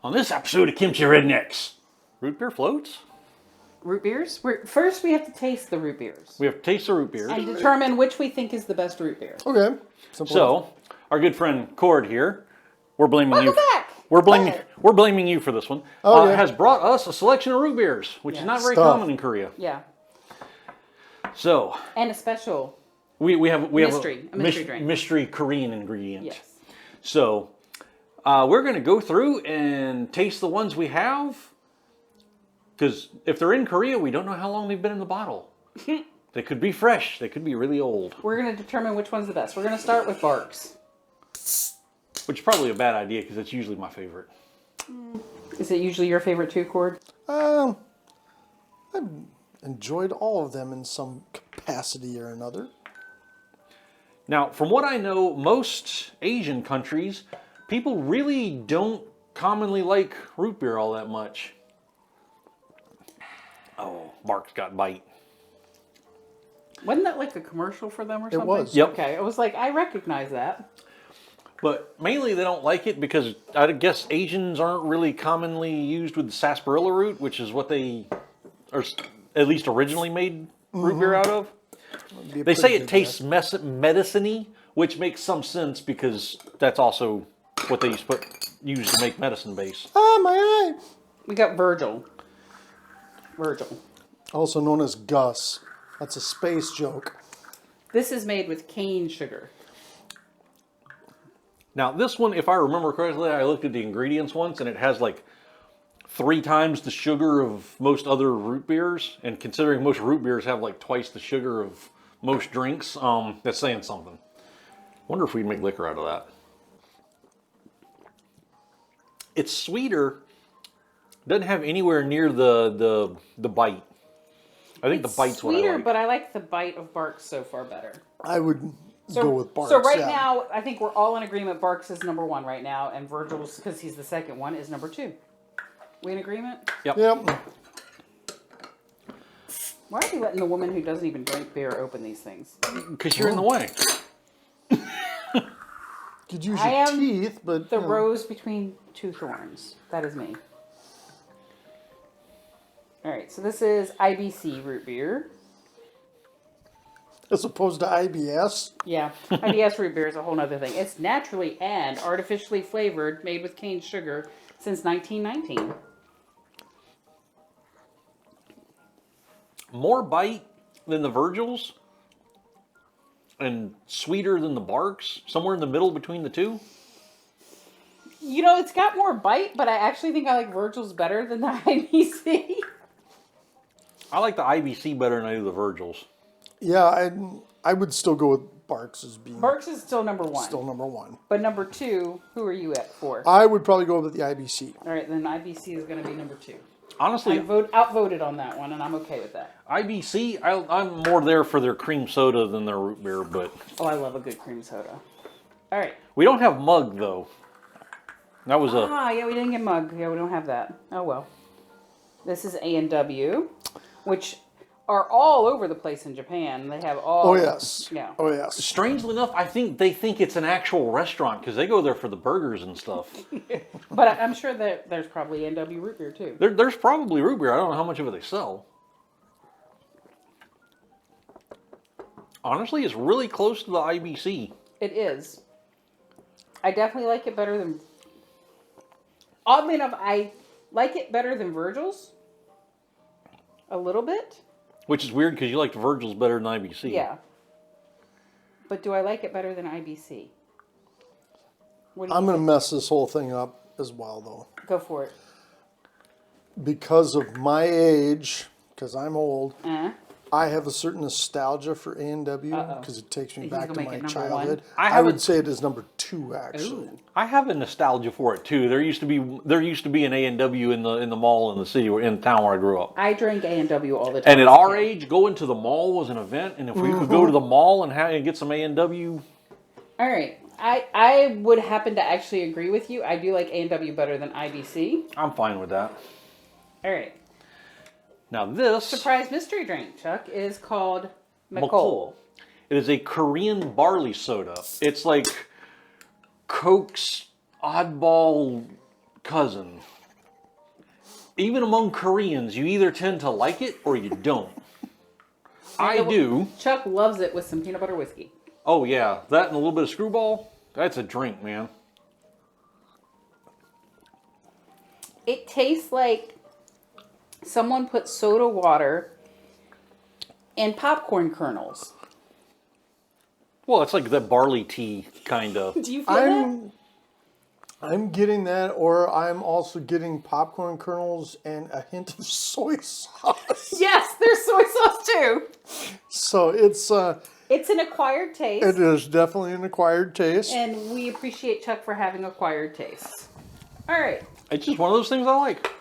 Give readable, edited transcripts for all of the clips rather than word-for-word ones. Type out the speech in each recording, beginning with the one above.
On this episode of Kimchi Rednecks, root beer floats. Root beers? First, we have to taste the root beers. We have to taste the root beers. And determine which we think is the best root beer. Okay. So, our good friend Cord here, we're blaming you. Back. We're blaming you for this one. Okay. Has brought us a selection of root beers, which is not very common in Korea. Yeah. So. And a special. We have a mystery drink. Mystery Korean ingredient. Yes. So, we're going to go through and taste the ones we have. Because if they're in Korea, we don't know how long they've been in the bottle. They could be fresh. They could be really old. We're going to determine which one's the best. We're going to start with Barks. Which is probably a bad idea because it's usually my favorite. Is it usually your favorite too, Cord? I've enjoyed all of them in some capacity or another. Now, from what I know, most Asian countries, people really don't commonly like root beer all that much. Oh, Mark's got bite. Wasn't that like a commercial for them or something? It was. Yep. Okay, I was like, I recognize that. But mainly they don't like it because I guess Asians aren't really commonly used with the sarsaparilla root, which is what they, or at least originally made root beer out of. They say it tastes medicine-y, which makes some sense because that's also what they use to make medicine base. Ah, my eye! We got Virgil. Also known as Gus. That's a space joke. This is made with cane sugar. Now this one, if I remember correctly, I looked at the ingredients once and it has like 3 times the sugar of most other root beers. And considering most root beers have like twice the sugar of most drinks, that's saying something. Wonder if we'd make liquor out of that. It's sweeter. Doesn't have anywhere near the bite. I think the bite's sweeter, what I like. but I like the bite of Barks so far better. I would go with Barks. So right now, I think we're all in agreement. Barks is number 1 right now, and Virgil's, because he's the second one, is number 2. We in agreement? Yep. Why are we letting the woman who doesn't even drink beer open these things? Because you're in the way. Could use your teeth, but The rose between 2 thorns. That is me. All right, so this is IBC root beer. as opposed to IBS. Yeah, IBS root beer is a whole other thing. It's naturally and artificially flavored, made with cane sugar since 1919. More bite than the Virgils and sweeter than the Barks. Somewhere in the middle between the two. You know, it's got more bite, but I actually think I like Virgil's better than the IBC. I like the IBC better than I do the Virgils. Yeah, I would still go with Barks as being Barks is still number 1. still number 1. But number 2, who are you at for? I would probably go with the IBC. All right, then IBC is going to be number 2. Honestly, Outvoted on that one, and I'm okay with that. IBC, I'm more there for their cream soda than their root beer, but... Oh, I love a good cream soda. All right. We don't have mug, though. That was yeah, we didn't get mug. Yeah, we don't have that. Oh, well. This is A&W, which are all over the place in Japan. They have all... Oh, yes. Yeah. Oh, yes. Strangely enough, I think they think it's an actual restaurant because they go there for the burgers and stuff. But I'm sure that there's probably A&W root beer, too. There's probably root beer. I don't know how much of it they sell. Honestly, it's really close to the IBC. It is. I definitely like it better than... Oddly enough, I like it better than Virgil's. A little bit. Which is weird because you liked Virgil's better than IBC. Yeah. But do I like it better than IBC? I'm going to mess this whole thing up as well, though. Go for it. Because of my age, because I'm old, I have a certain nostalgia for A&W because it takes me back to my childhood. I would say it is number 2, actually. Ooh. I have a nostalgia for it too. There used to be an A&W in the mall in the city or in town where I grew up. I drank A&W all the time. And at our age, going to the mall was an event. And if we could go to the mall and get some A&W. All right. I would happen to actually agree with you. I do like A&W better than IBC. I'm fine with that. All right. Now this... Surprise mystery drink, Chuck, is called McCol. It is a Korean barley soda. It's like Coke's oddball cousin. Even among Koreans, you either tend to like it or you don't. I do. Chuck loves it with some peanut butter whiskey. Oh yeah, that and a little bit of Screwball. That's a drink, man. It tastes like someone put soda water in popcorn kernels. Well, it's like that barley tea kind of. Do you feel that? I'm getting that, or I'm also getting popcorn kernels and a hint of soy sauce. Yes, there's soy sauce too. So it's an acquired taste. it is definitely an acquired taste. And we appreciate Chuck for having acquired tastes. All right. It's just one of those things I like.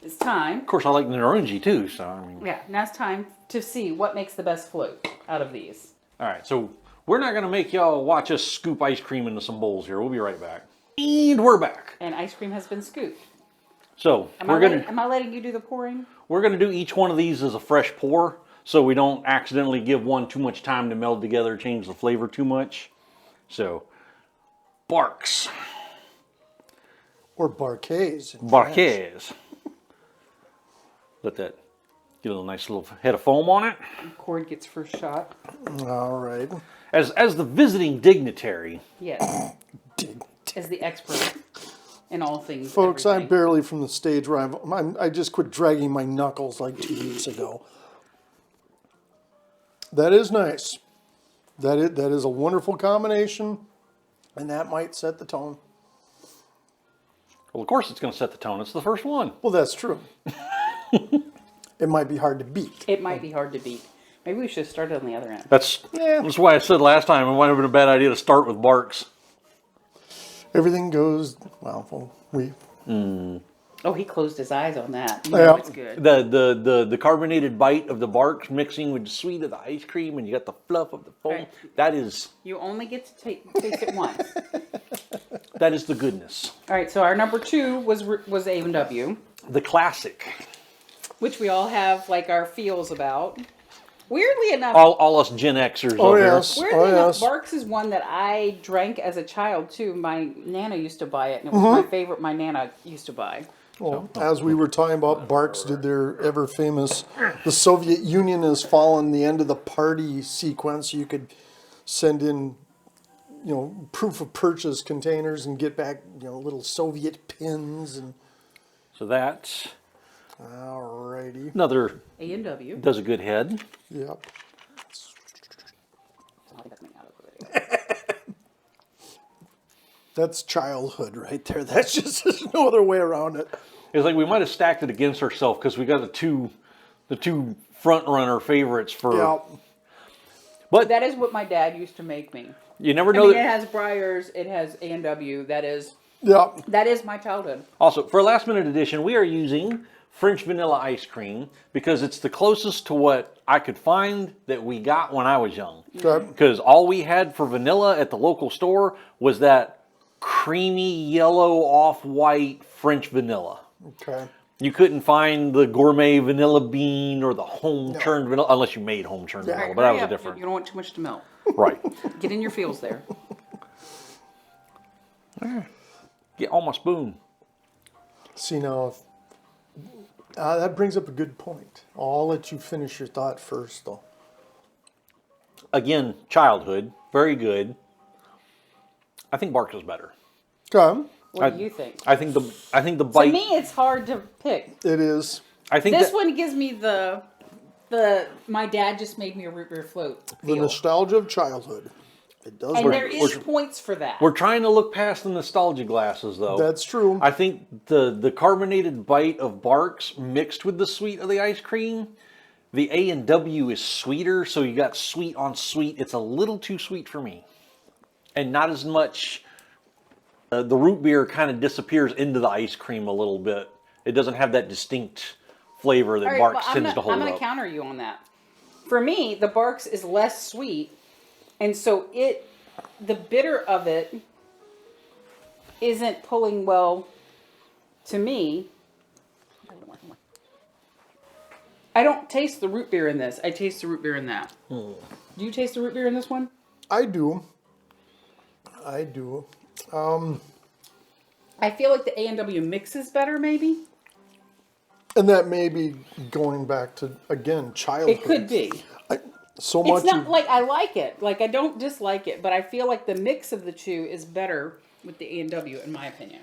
It's time. Of course, I like the Narunji too. So I mean. Yeah, now it's time to see what makes the best float out of these. All right, so we're not gonna make y'all watch us scoop ice cream into some bowls here. We'll be right back. And we're back. And ice cream has been scooped. So Am I letting you do the pouring? we're gonna do each one of these as a fresh pour, so we don't accidentally give one too much time to meld together, change the flavor too much. So, Barks. Or Barquets. Barquets. Let that get a little nice little head of foam on it. Cord gets first shot. All right. As the visiting dignitary. Yes. As the expert in all things. Folks, everything. I'm barely from the stage where I just quit dragging my knuckles like 2 weeks ago. That is nice. That is a wonderful combination, and that might set the tone. Well, of course it's going to set the tone. It's the first one. Well, that's true. It might be hard to beat. It might be hard to beat. Maybe we should have started on the other end. That's why I said last time it might have been a bad idea to start with Barks. Everything goes well. Oh, he closed his eyes on that. You know it's good. The carbonated bite of the Barks mixing with the sweet of the ice cream, and you got the fluff of the foam. Right. That is You only get to taste it once. that is the goodness. All right, so our number 2 was A&W, The classic. which we all have like our feels about. Weirdly enough, All us Gen Xers Oh, over yes. here. weirdly enough, yes. Barks is one that I drank as a child too. My Nana used to buy it, and it was my favorite. My Nana used to buy. Well, as we were talking about, Barks did their ever famous, the Soviet Union has fallen, the end of the party sequence. You could send in, proof of purchase containers and get back, little Soviet pins. And So that's alrighty. another A&W. does a good head. Yep. That's childhood right there. That's just, there's no other way around it. It's like we might have stacked it against ourselves because we got the two front runner favorites for. Yep. But That is what my dad used to make me. you never I know mean, it that. has Breyers, it has A&W. That is Yep. my childhood. Also, for a last minute edition, we are using French vanilla ice cream because it's the closest to what I could find that we got when I was young. Okay. Because all we had for vanilla at the local store was that creamy yellow off-white French vanilla. Okay. You couldn't find the gourmet vanilla bean or the home-churned vanilla, unless you made home-churned vanilla, Right, but that hurry was a up. different. You don't want too much to melt. Right. Get in your feels there. Get on my spoon. See now, that brings up a good point. I'll let you finish your thought first, though. Again, childhood, very good. I think Barks is better. Okay. What do you think? I think the To bite. me, it's hard to pick. It is. I think This that, one gives me the my dad just made me a root beer float The feel. nostalgia of childhood. It does And work. there is points for that. we're trying to look past the nostalgia glasses, though. That's true. I think the carbonated bite of Barks mixed with the sweet of the ice cream. The A&W is sweeter, so you got sweet on sweet. It's a little too sweet for me, and not as much. The root beer kind of disappears into the ice cream a little bit. It doesn't have that distinct flavor that All right, Barks well, tends to hold I'm going up. to counter you on that. For me, the Barks is less sweet, and so the bitter of it isn't pulling well to me. I don't taste the root beer in this. I taste the root beer in that. Do you taste the root beer in this one? I do. I feel like the A&W mix is better, maybe. And that may be going back to, again, childhood. It could be. So much. It's not like I like it. Like, I don't dislike it, but I feel like the mix of the two is better with the A&W, in my opinion.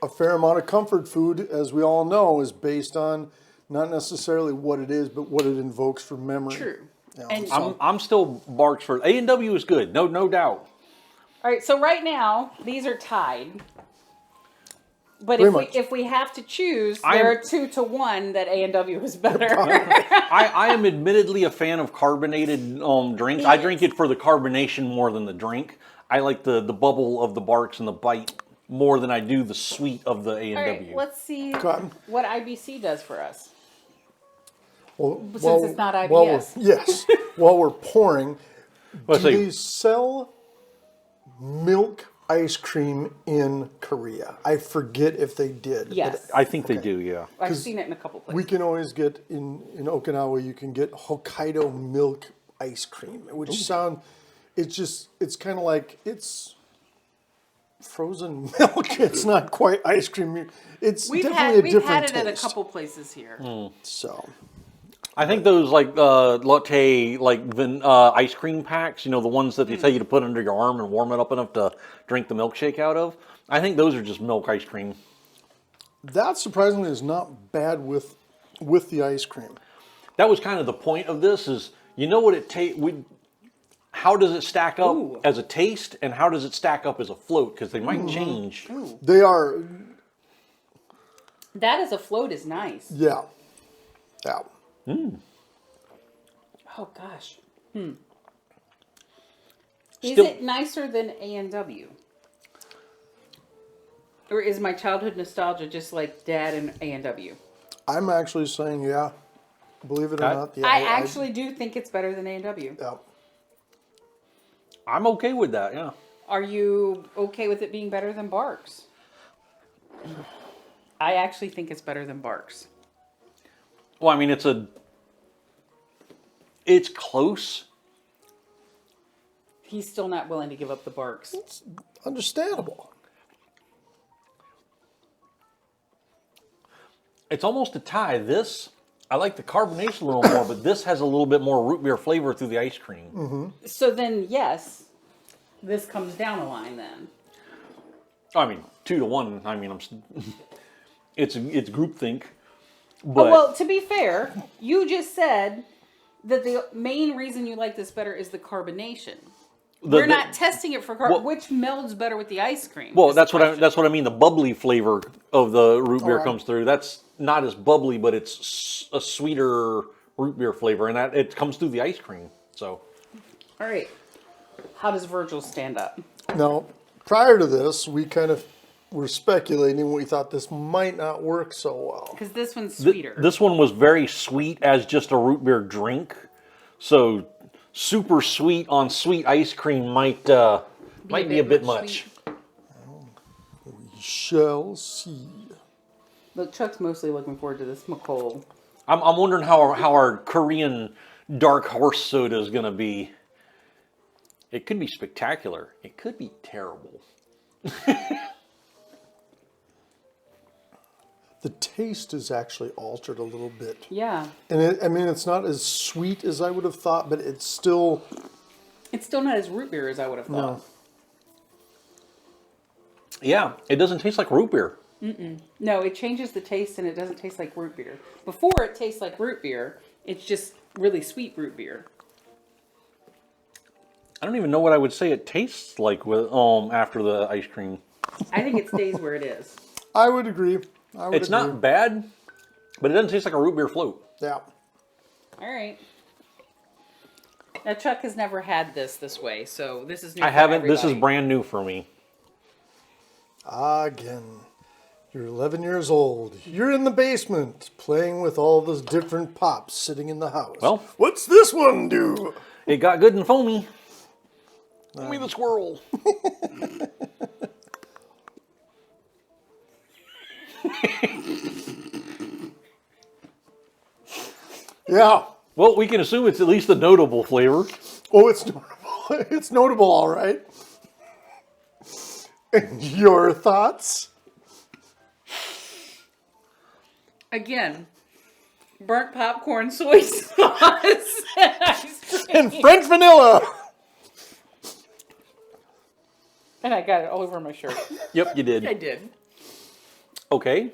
A fair amount of comfort food, as we all know, is based on not necessarily what it is, but what it invokes for memory. True. Yeah, And I'm still Barks for A&W is good. No doubt. all right, so right now these are tied. But if we have to choose, there are 2-1 that A&W is better. I am admittedly a fan of carbonated drinks. I drink it for the carbonation more than the drink. I like the bubble of the Barks and the bite more than I do the sweet of the A&W. All right, let's see Cotton. what IBC does for us. Well, Since it's not IBS. Yes. While we're pouring, Let's do see. they sell milk ice cream in Korea? I forget if they did. but Yes. I think they do, yeah. I've seen it in a couple places. We can always get, in Okinawa, you can get Hokkaido milk ice cream, which it's kind of like, it's frozen milk. It's not quite ice cream. It's definitely a different We've had it taste. at a couple places here. So, I think those like latte ice cream packs, the ones that they tell you to put under your arm and warm it up enough to drink the milkshake out of. I think those are just milk ice cream. that surprisingly is not bad with the ice cream. That was kind of the point of this is, what it tastes. How does it stack up as a taste, and how does it stack up as a float? Because they might change. Ooh. They are, That as a float is nice. yeah. Oh gosh. Is Still- it nicer than A&W? Or is my childhood nostalgia just like Dad and A&W? I'm actually saying, yeah. Believe it or Okay. not, yeah. I actually do think it's better than A&W. Yeah. I'm okay with that, yeah. Are you okay with it being better than Barks? I actually think it's better than Barks. Well, I mean, it's close. He's still not willing to give up the Barks. Understandable. It's almost a tie. I like the carbonation a little more, but this has a little bit more root beer flavor through the ice cream. Mm-hmm. So then, yes, this comes down a line then. I mean, 2-1. I mean, it's groupthink. But Well, to be fair, you just said that the main reason you like this better is the carbonation. We're not testing it for which melds better with the ice cream. Well, is the that's what question. I mean. The bubbly flavor of the root beer Alright. comes through. That's not as bubbly, but it's a sweeter root beer flavor, and that it comes through the ice cream. So, All right. How does Virgil stand up? Now, prior to this, we kind of were speculating. We thought this might not work so well. Because this one's sweeter. this one was very sweet as just a root beer drink. So, super sweet on sweet ice cream might be a bit much. sweet. We shall see. Look, Chuck's mostly looking forward to this McCol. I'm wondering how our Korean dark horse soda is going to be. It could be spectacular. It could be terrible. The taste is actually altered a little bit. Yeah. And it's not as sweet as I would have thought, but it's still... It's still not as root beer as I would have thought. No. Yeah, it doesn't taste like root beer. No, it changes the taste and it doesn't taste like root beer. Before it tastes like root beer, it's just really sweet root beer. I don't even know what I would say it tastes like with after the ice cream. I think it stays where it is. I would agree. It's not bad, but it doesn't taste like a root beer float. Yeah. All right. Now, Chuck has never had this way, so this is new I for haven't. This is everybody. brand new for me. Again, you're 11 years old. You're in the basement playing with all those different pops sitting in the house. Well, what's this one do? it got good and foamy. Give me the swirl. Yeah. Well, we can assume it's at least a notable flavor. Oh, it's notable. It's notable, all right. And your thoughts? Again, burnt popcorn, soy sauce, and ice cream. And French vanilla. And I got it all over my shirt. Yep, you did. I did. Okay.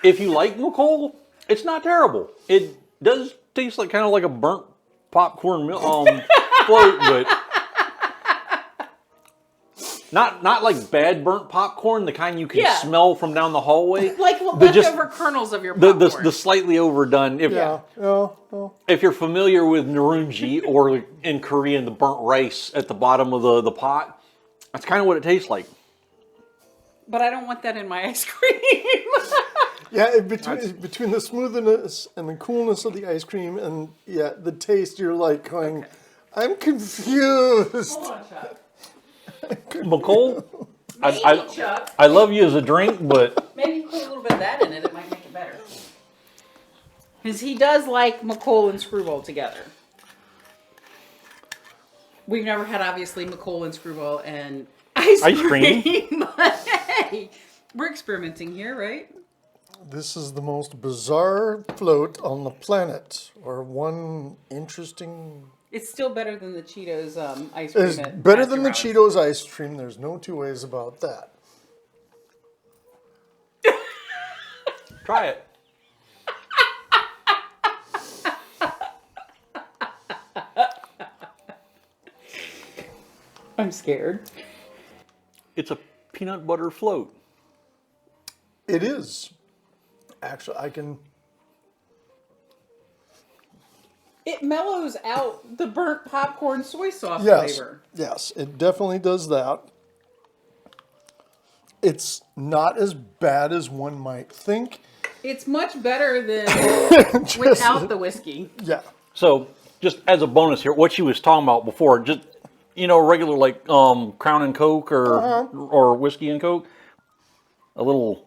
If you like McCol, it's not terrible. It does taste like kind of like a burnt popcorn float, but not like bad burnt popcorn, the kind you can smell from down the hallway. Like leftover kernels of your popcorn. The slightly overdone. If you're familiar with nurunji, or in Korean, the burnt rice at the bottom of the pot, that's kind of what it tastes like. But I don't want that in my ice cream. Yeah, between the smoothness and the coolness of the ice cream and the taste, you're like going, I'm confused. Hold on, Chuck. McCol, Maybe, Chuck. I love you as a drink, but Maybe put a little bit of that in it. It might make it better. Because he does like McCol and Screwball together. We've never had, obviously, McCol and Screwball and ice cream. But hey, we're experimenting here, right? This is the most bizarre float on the planet, or one interesting. It's still better than the Cheetos ice cream. It's better than the Cheetos ice cream. There's no two ways about that. try it. I'm scared. It's a peanut butter float. It is. Actually, I can. It mellows out the burnt popcorn soy sauce Yes, flavor. yes, it definitely does that. It's not as bad as one might think. It's much better than without the whiskey. Yeah. So, just as a bonus here, what she was talking about before, just regular like Crown and Coke or whiskey and Coke, a little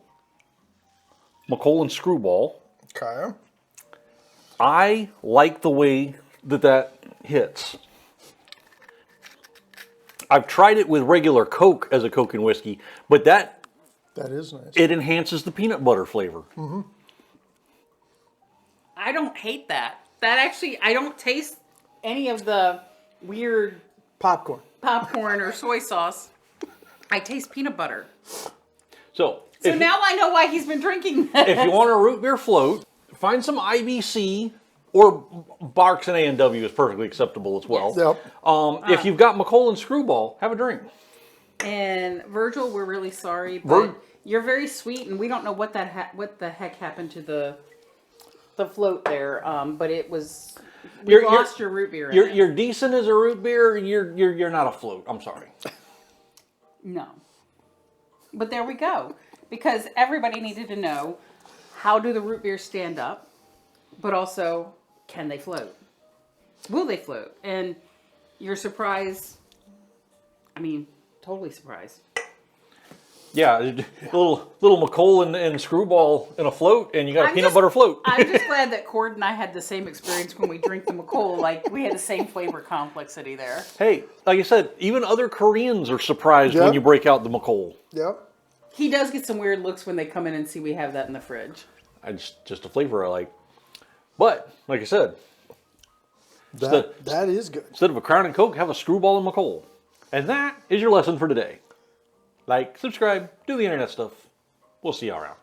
McCol and Screwball. Okay. I like the way that hits. I've tried it with regular Coke as a Coke and whiskey, but that is nice. it enhances the peanut butter flavor. Mm-hmm. I don't hate that. That actually, I don't taste any of the weird popcorn or soy sauce. I taste peanut butter. So now I know why he's been drinking this. If you want a root beer float, find some IBC, or Barks and A&W is perfectly acceptable as well. Yep. If you've got McCol and Screwball, have a drink. And Virgil, we're really sorry, but you're very sweet, and we don't know what the heck happened to the float there. But it was you lost your root beer. You're decent as a root beer. You're not a float. I'm sorry. No. But there we go, because everybody needed to know, how do the root beers stand up, but also, can they float? Will they float? And you're surprised. I mean, totally surprised. Yeah, a little McCol and Screwball in a float, and you got a peanut butter float. I'm just glad that Cord and I had the same experience when we drink the McCol. Like, we had the same flavor complexity there. Hey, like I said, even other Koreans are surprised when you break out the McCol. Yep. He does get some weird looks when they come in and see we have that in the fridge. It's just a flavor I like. But, like I said, that is good. Instead of a Crown and Coke, have a Screwball and McCol. And that is your lesson for today. Like, subscribe, do the internet stuff. We'll see y'all around.